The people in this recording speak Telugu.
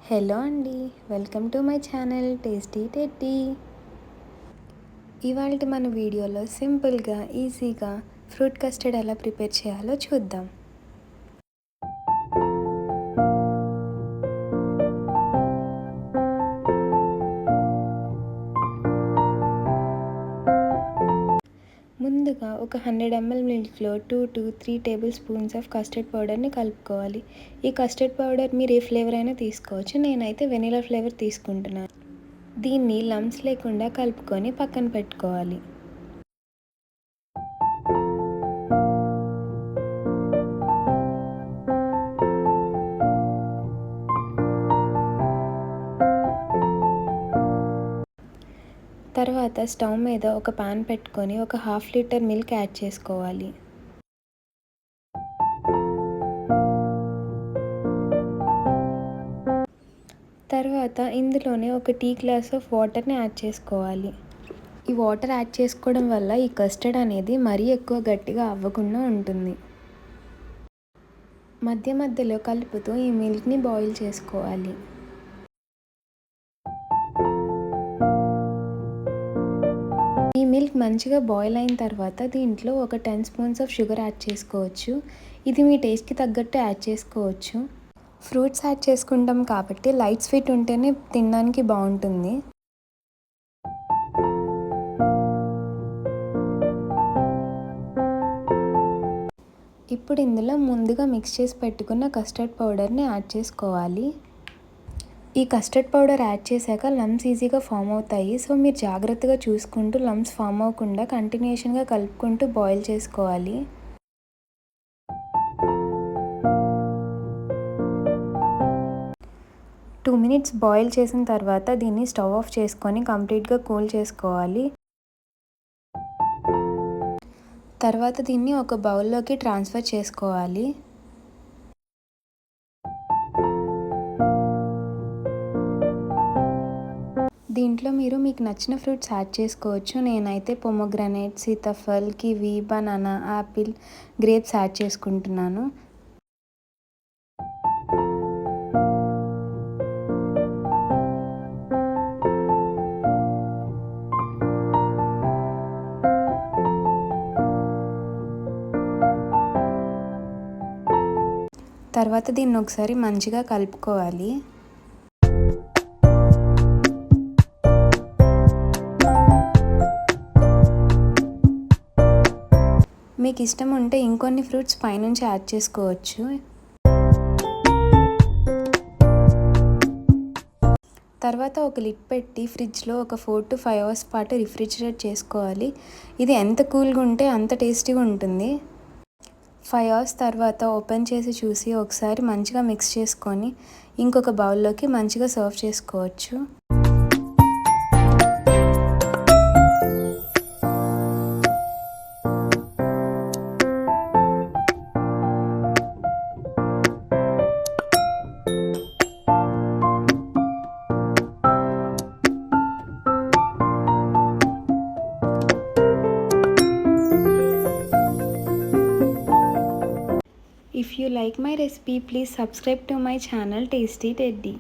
హలో అండి, welcome to my channel tasty teddy. ఇవాళ మన వీడియోలో సింపుల్గా ఈజీగా ఫ్రూట్ కస్టర్డ్ ఎలా ప్రిపేర్ చేయాలో చూద్దాం. ముందుగా ఒక 100 ml మిల్క్లో 2 to 3 table spoons of custard పౌడర్ని కలుపుకోవాలి. ఈ కస్టర్డ్ పౌడర్ మీరు ఏ ఫ్లేవర్ అయినా తీసుకోవచ్చు. నేనైతే వెనిలా ఫ్లేవర్ తీసుకుంటున్నాను. దీన్ని లంప్స్ లేకుండా కలుపుకొని పక్కన పెట్టుకోవాలి. తర్వాత స్టవ్ మీద ఒక పాన్ పెట్టుకొని ఒక 1/2 లీటర్ మిల్క్ యాడ్ చేసుకోవాలి. తర్వాత ఇందులోనే ఒక టీ గ్లాస్ ఆఫ్ వాటర్ని యాడ్ చేసుకోవాలి. ఈ వాటర్ యాడ్ చేసుకోవడం వల్ల ఈ కస్టర్డ్ అనేది మరీ ఎక్కువ గట్టిగా అవ్వకుండా ఉంటుంది. మధ్య మధ్యలో కలుపుతూ ఈ మిల్క్ని బాయిల్ చేసుకోవాలి. ఈ మిల్క్ మంచిగా బాయిల్ అయిన తర్వాత దీంట్లో ఒక 10 స్పూన్స్ ఆఫ్ షుగర్ యాడ్ చేసుకోవచ్చు. ఇది మీ టేస్ట్కి తగ్గట్టు యాడ్ చేసుకోవచ్చు. ఫ్రూట్స్ యాడ్ చేసుకుంటాం కాబట్టి లైట్ స్వీట్ ఉంటేనే తినడానికి బాగుంటుంది. ఇప్పుడు ఇందులో ముందుగా మిక్స్ చేసి పెట్టుకున్న కస్టర్డ్ పౌడర్ని యాడ్ చేసుకోవాలి. ఈ కస్టర్డ్ పౌడర్ యాడ్ చేశాక లంప్స్ ఈజీగా ఫామ్ అవుతాయి. సో మీరు జాగ్రత్తగా చూసుకుంటూ లంప్స్ ఫామ్ అవ్వకుండా కంటిన్యూషన్గా కలుపుకుంటూ బాయిల్ చేసుకోవాలి. టూ మినిట్స్ బాయిల్ చేసిన తర్వాత దీన్ని స్టవ్ ఆఫ్ చేసుకొని కంప్లీట్గా కూల్ చేసుకోవాలి. తర్వాత దీన్ని ఒక బౌల్లోకి ట్రాన్స్ఫర్ చేసుకోవాలి. దీంట్లో మీరు మీకు నచ్చిన ఫ్రూట్స్ యాడ్ చేసుకోవచ్చు. నేనైతే pomegranate, Sitaphal, kiwi, banana, Apple, grapes add చేసుకుంటున్నాను. తర్వాత దీన్ని ఒకసారి మంచిగా కలుపుకోవాలి. మీకు ఇష్టం ఉంటే ఇంకొన్ని ఫ్రూట్స్ పైనుంచి యాడ్ చేసుకోవచ్చు. తర్వాత ఒక లిడ్ పెట్టి ఫ్రిడ్జ్లో ఒక 4 to 5 hours పాటు రిఫ్రిజిరేట్ చేసుకోవాలి. ఇది ఎంత కూల్గా ఉంటే అంత టేస్టీగా ఉంటుంది. 5 hours తర్వాత ఓపెన్ చేసి చూసి ఒకసారి మంచిగా మిక్స్ చేసుకొని ఇంకొక బౌల్లోకి మంచిగా సర్వ్ చేసుకోవచ్చు. If you like my recipe, please subscribe to my channel Tasty Teddy.